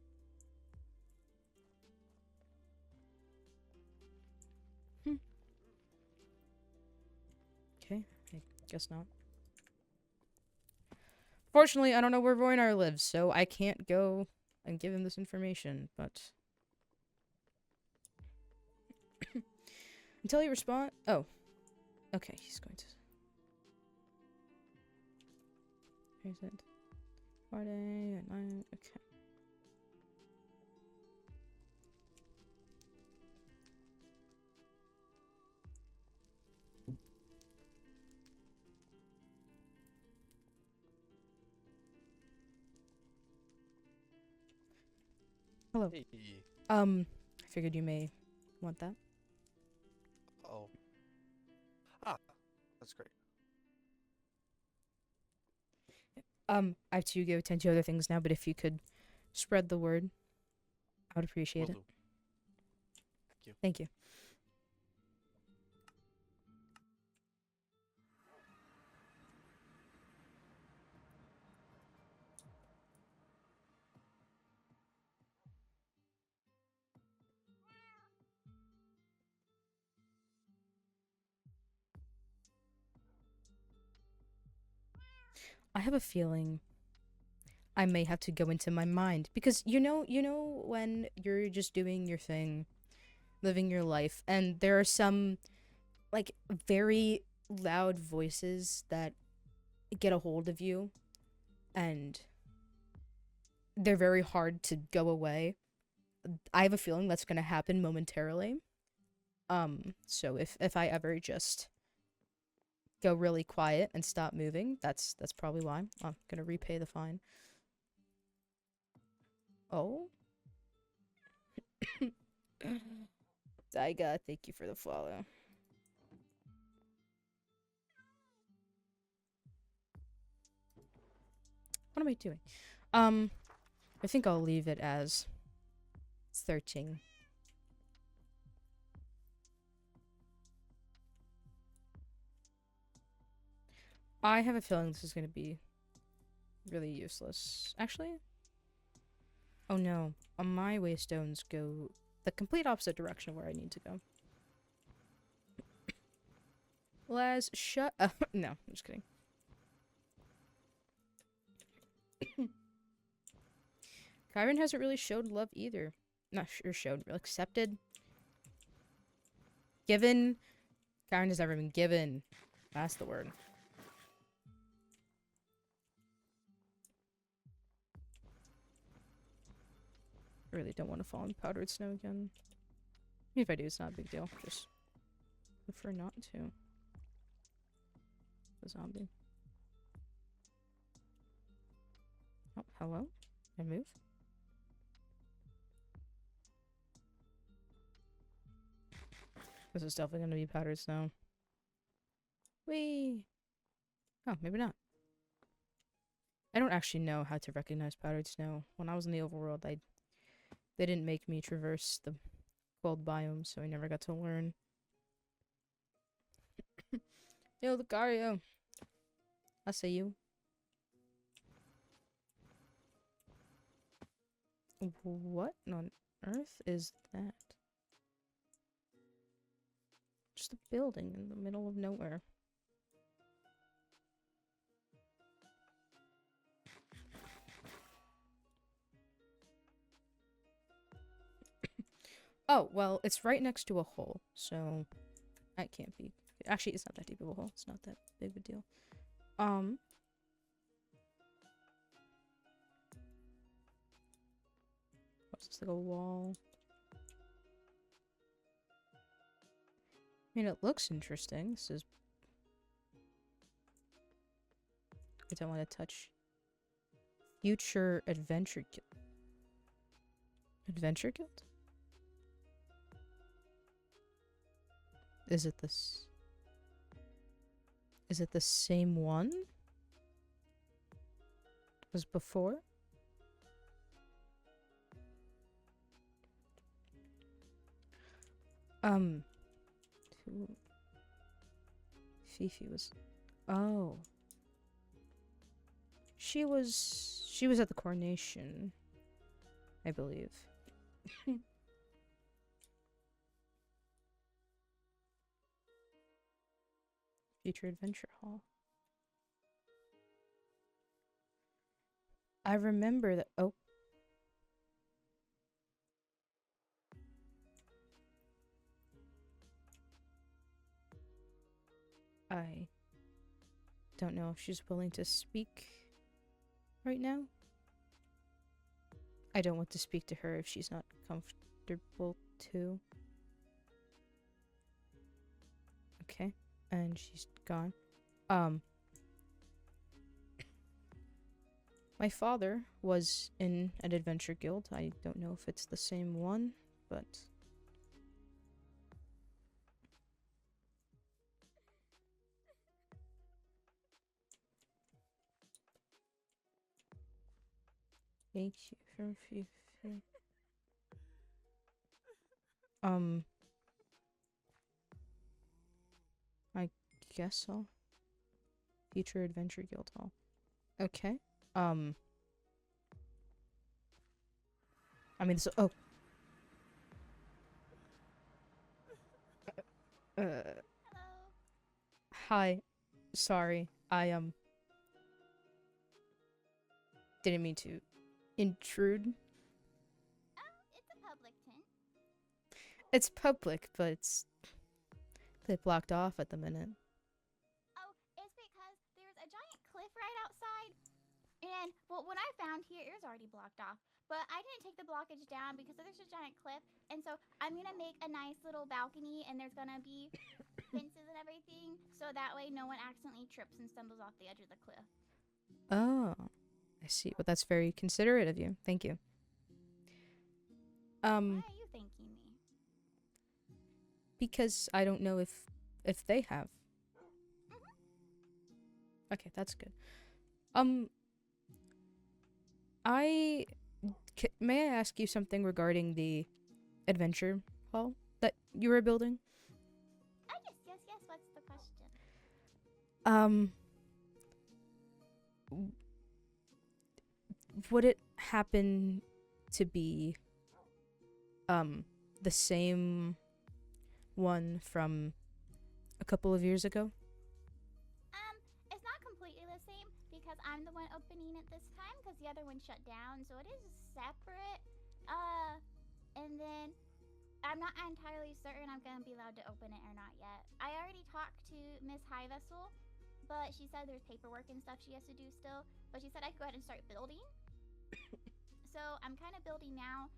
Okay, I guess not. Fortunately, I don't know where Voinar lives, so I can't go and give him this information, but... Until he responds... Oh. Okay, he's going to... Where's it? Friday at 9... Okay. Hello. Hey. I figured you may want that. Oh. Ah, that's great. I have to go attend to other things now, but if you could spread the word, I would appreciate Will it. do. Thank you. Thank you. I have a feeling I may have to go into my mind because you know when you're just doing your thing, living your life, and there are some like very loud voices that get a hold of you and they're very hard to go away. I have a feeling that's going to happen momentarily. So if I ever just go really quiet and stop moving, that's probably why. I'm gonna repay the fine. Oh. Daiga, thank you for the follow. What am I doing? I think I'll leave it as 13. I have a feeling this is going to be really useless. Actually? Oh no. My waystones go the complete opposite direction of where I need to go. Les, shut up. No, I'm just kidding. Kyrin hasn't really showed love either. Not sure showed, accepted. Given. Kyrin has never been given. That's the word. I really don't want to fall in powdered snow again. If I do, it's not a big deal. Just prefer not to. The zombie. Oh, hello? Can I move? This is definitely going to be powdered snow. Whee! Oh, maybe not. I don't actually know how to recognize powdered snow. When I was in the overworld, they didn't make me traverse the cold biome, so I never got to learn. Yo, Lucario. I see you. What on earth is that? Just a building in the middle of nowhere. Oh, well, it's right next to a hole, so that can't be. Actually, it's not that deep of a hole. It's not that big of a deal. What's this, like a wall? I mean, it looks interesting. This is... I don't want to touch. Future Adventure Guild. Adventure Guild? Is it this? Is it the same one as before? Fifi was... Oh. She was at the coronation, I believe. Future Adventure Hall. I remember that. Oh. I don't know if she's willing to speak right now. I don't want to speak to her if she's not comfortable too. Okay, and she's gone. My father was in an adventure guild. I don't know if it's the same one, but... Thank you for Fifi. I guess so. Future Adventure Guild Hall. Okay. I mean, so... Oh. Hello. Hi. Sorry. I, didn't mean to intrude. Oh, it's a public tent. It's public, but it's a bit blocked off at the minute. Oh, it's because there's a giant cliff right outside. And, well, when I found here, it was already blocked off. But I didn't take the blockage down because there's a giant cliff. And so I'm going to make a nice little balcony, and there's going to be fences and everything. So that way no one accidentally trips and stumbles off the edge of the cliff. Oh. I see. Well, that's very considerate of you. Thank you. Why are you thanking me? Because I don't know if they have. Okay, that's good. May I ask you something regarding the adventure hall that you were building? Yes. What's the question? Would it happen to be the same one from a couple of years ago? It's not completely the same because I'm the one opening it this time because the other one shut down, so it is separate. And then I'm not entirely certain I'm gonna be allowed to open it or not yet. I already talked to Miss High Vessel, but she said there's paperwork and stuff she has to do still. But she said I could go ahead and start building. So I'm kind of building now.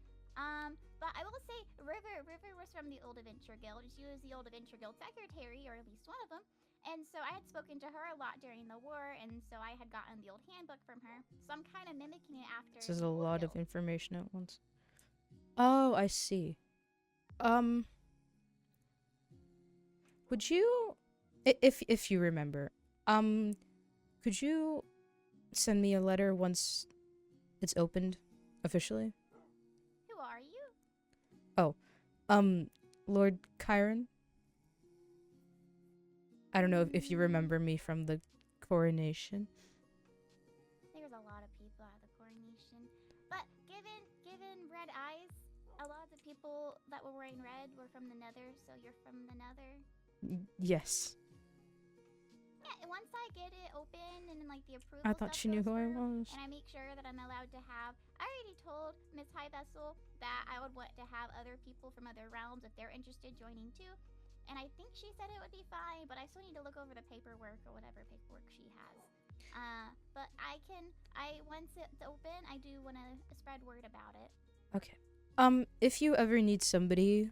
But I will say River was from the Old Adventure Guild. She was the Old Adventure Guild secretary, or at least one of them. And so I had spoken to her a lot during the war, and so I had gotten the old handbook from her. So I'm kind of mimicking it after. This is a lot of information at once. Oh, I see. Would you, if you remember, could you send me a letter once it's opened officially? Who are you? Oh, Lord Kyrin. I don't know if you remember me from the coronation. There's a lot of people at the coronation, but given red eyes, a lot of the people that were wearing red were from the Nether. So you're from the Nether. Yes. Yeah, once I get it open and like the approval I thought stuff she knew goes who I through, was. and I make sure that I'm allowed to have. I already told Miss High Vessel that I would want to have other people from other realms if they're interested joining too. And I think she said it would be fine, but I still need to look over the paperwork or whatever paperwork she has. But once it's open, I do want to spread word about it. Okay. If you ever need somebody,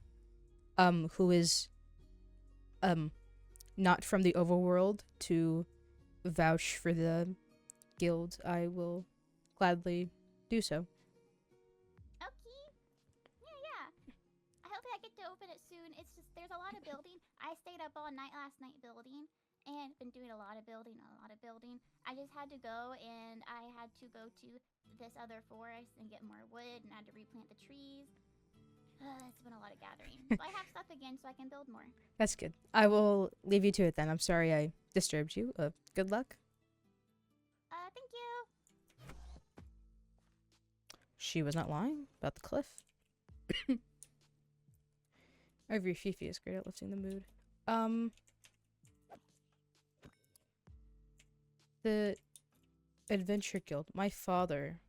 who is, not from the overworld to vouch for the guild, I will gladly do so. Okay. Yeah. I hope I get to open it soon. It's just there's a lot of building. I stayed up all night last night building, and been doing a lot of building, I just had to go, and I had to go to this other forest and get more wood, and I had to replant the trees. It's been a lot of gathering. So I have stuff again, so I can build more. That's good. I will leave you to it then. I'm sorry I disturbed you. Good luck. Thank you. She was not lying about the cliff. Every Fifi is great at lifting the mood. The Adventure Guild. My father.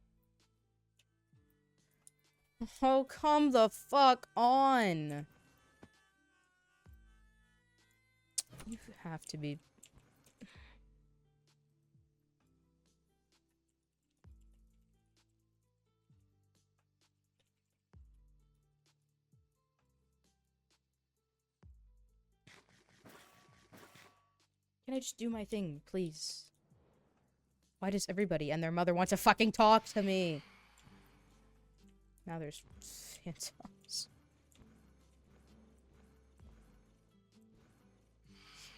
Oh, come the fuck on. You have to be... Can I just do my thing, please? Why does everybody and their mother want to fucking talk to me? Now there's phantoms.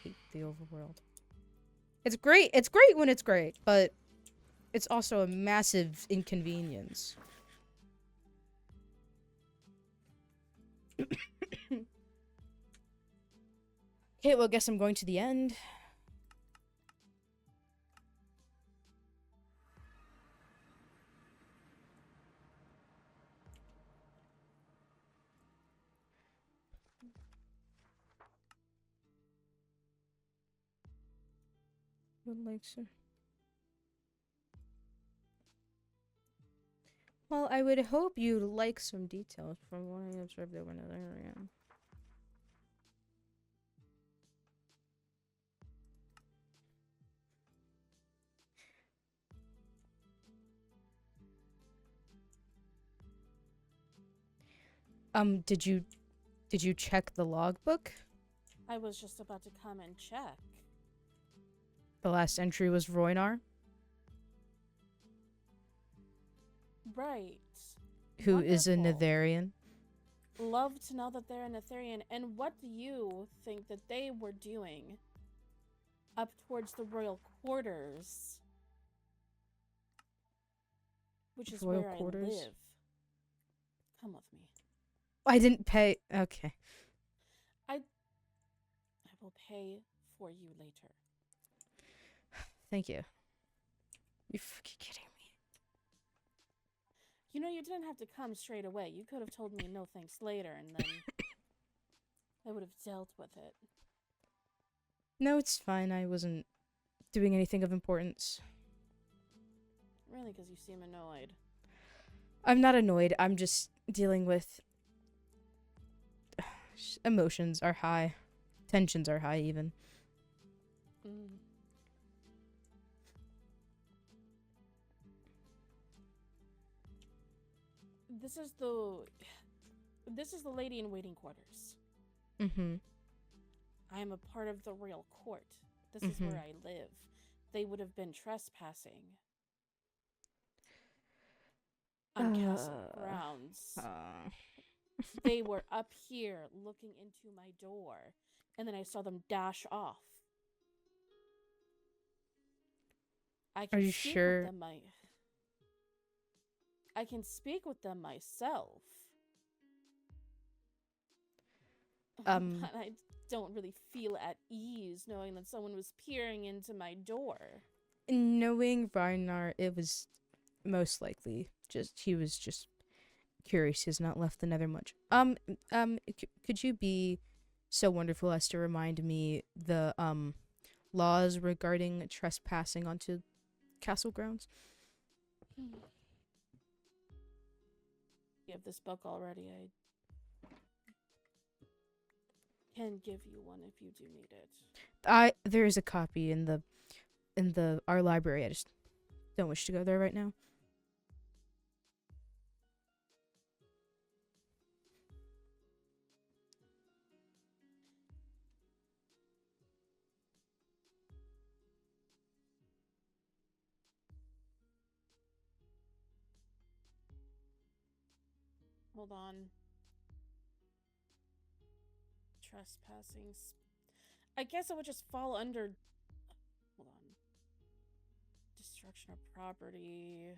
Hate the overworld. It's great. It's great when it's great, but it's also a massive inconvenience. Okay, well, I guess I'm going to the end. Would like to. Well, I would hope you like some details from what I observed over in the area. Did you check the logbook? I was just about to come and check. The last entry was Roinar, Right. who is a Wonderful. Netherian. Love to know that they're a Netherian. And what do you think that they were doing up towards the royal quarters? Which is Royal where quarters? I live. Come with me. I didn't pay. Okay. I will pay for you later. Thank you. You're fucking kidding me. You know, you didn't have to come straight away. You could have told me no thanks later, and then I would have dealt with it. No, it's fine. I wasn't doing anything of importance. Really, because you seem annoyed. I'm not annoyed. I'm just dealing with... Emotions are high. Tensions are high, even. Mm. This is the lady in waiting quarters. Mm-hmm. I am a part of the royal court. This is where I live. They would have been trespassing on castle grounds. They were up here looking into my door, and then I saw them dash off. I can Are you speak sure? with them I can speak with them myself. But I don't really feel at ease knowing that someone was peering into my door. Knowing Ragnar, it was most likely he was just curious. He's not left the Nether much. Could you be so wonderful as to remind me the laws regarding trespassing onto castle grounds? You have this book already. I can give you one if you do need it. There is a copy in our library. I just don't wish to go there right now. Hold on. Trespassing. I guess it would just fall under. Hold on. Destruction of property,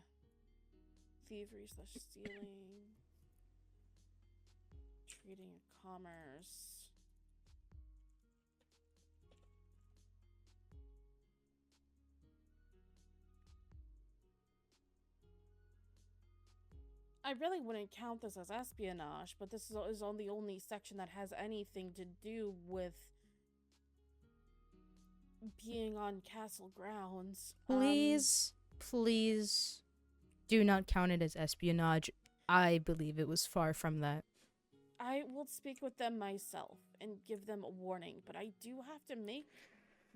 thievery / stealing, trading and commerce. I really wouldn't count this as espionage, but this is on the only section that has anything to do with being on castle grounds. Please, please do not count it as espionage. I believe it was far from that. I will speak with them myself and give them a warning, but I do have to make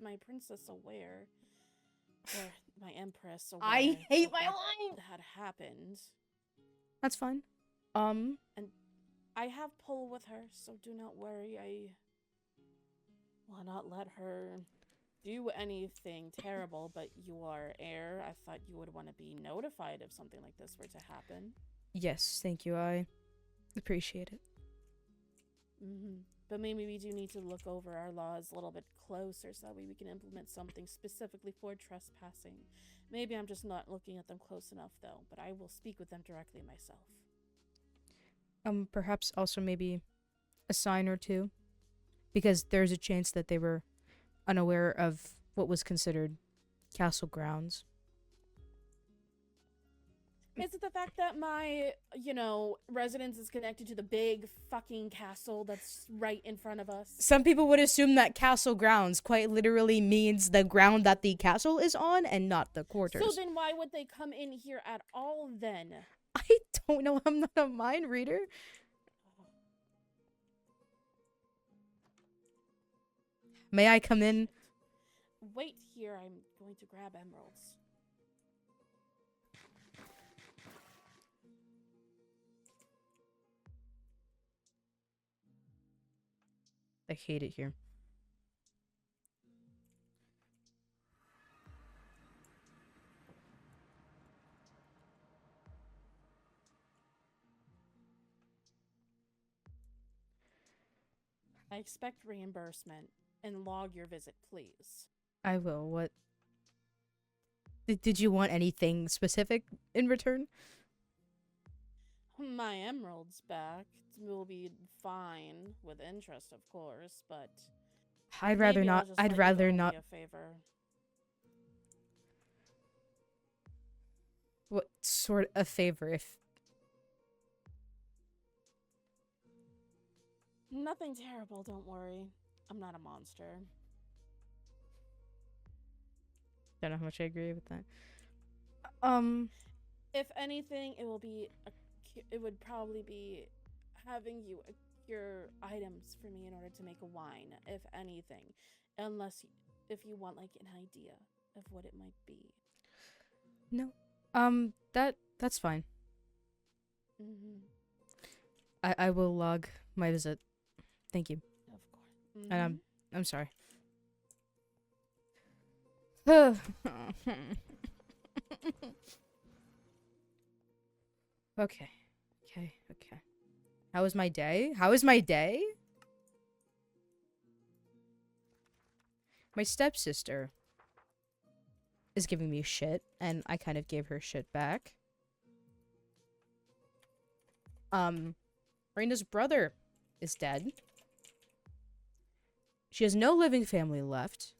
my princess aware, or my empress aware. I hate my line! That happened. That's fine. And I have pull with her, so do not worry. I will not let her do anything terrible, but you are heir. I thought you would want to be notified if something like this were to happen. Yes, thank you. I appreciate it. But maybe we do need to look over our laws a little bit closer so that way we can implement something specifically for trespassing. Maybe I'm just not looking at them close enough, though, but I will speak with them directly myself. Perhaps also maybe a sign or two, because there's a chance that they were unaware of what was considered castle grounds. Is it the fact that my, residence is connected to the big fucking castle that's right in front of us? Some people would assume that castle grounds quite literally means the ground that the castle is on and not the quarters. So then why would they come in here at all then? I don't know. I'm not a mind reader. May I come in? Wait here. I'm going to grab emeralds. I hate it here. I expect reimbursement and log your visit, please. I will. What? Did you want anything specific in return? My emeralds back will be fine with interest, of course, but I'd rather not. I'd rather not. A favor. What sort of favor? If nothing terrible, don't worry. I'm not a monster. Don't know how much I agree with that. If anything, it would probably be having you cure items for me in order to make a wine, if anything. If you want, like, an idea of what it might be. No. That's fine. I will log my visit. Thank you. Of course. And I'm sorry. Okay. How was my day? My stepsister is giving me shit, and I kind of gave her shit back. Reina's brother is dead. She has no living family left.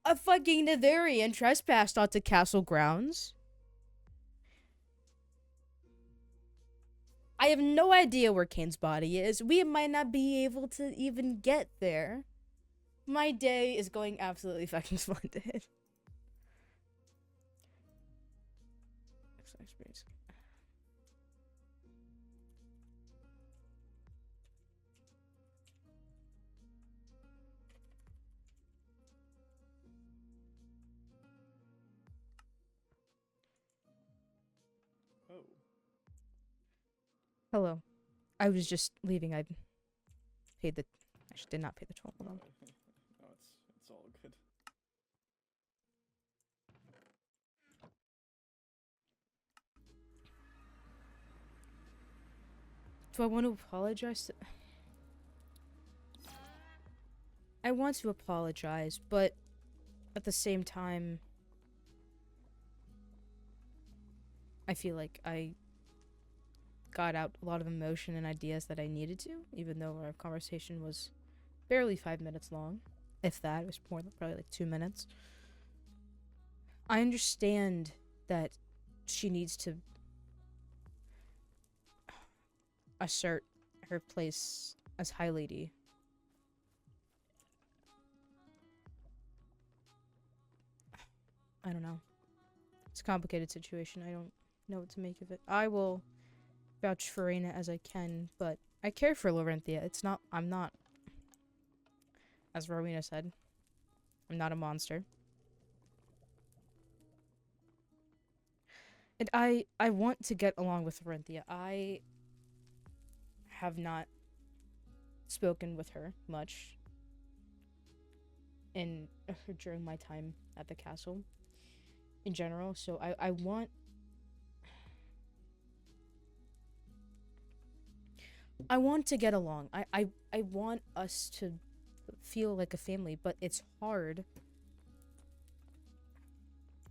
A fucking Netherian trespassed onto castle grounds. I have no idea where Kaine's body is. We might not be able to even get there. My day is going absolutely fucking splendid. Excellent experience. Oh. Hello. I was just leaving. I paid the... I did not pay the 12. Hold on. No, it's all good. Do I want to apologize to... I want to apologize, but at the same time, I feel like I got out a lot of emotion and ideas that I needed to, even though our conversation was barely 5 minutes long. If that, it was more than probably like 2 minutes. I understand that she needs to assert her place as High Lady. I don't know. It's a complicated situation. I don't know what to make of it. I will vouch for Reina as I can, but I care for Lorynthia. I'm not, as Rowena said, I'm not a monster. And I want to get along with Lorynthia. I have not spoken with her much during my time at the castle in general, so I want to get along. I want us to feel like a family, but it's hard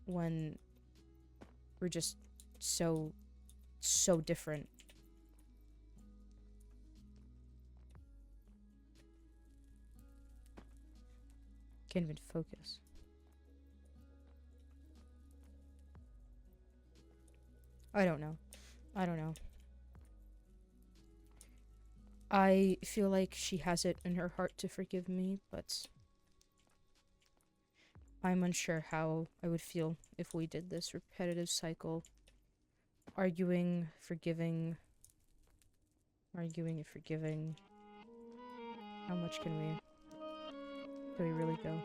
when we're just so different. Can't even focus. I don't know. I feel like she has it in her heart to forgive me, but I'm unsure how I would feel if we did this repetitive cycle. Arguing, forgiving. Arguing and forgiving. How much can we really go?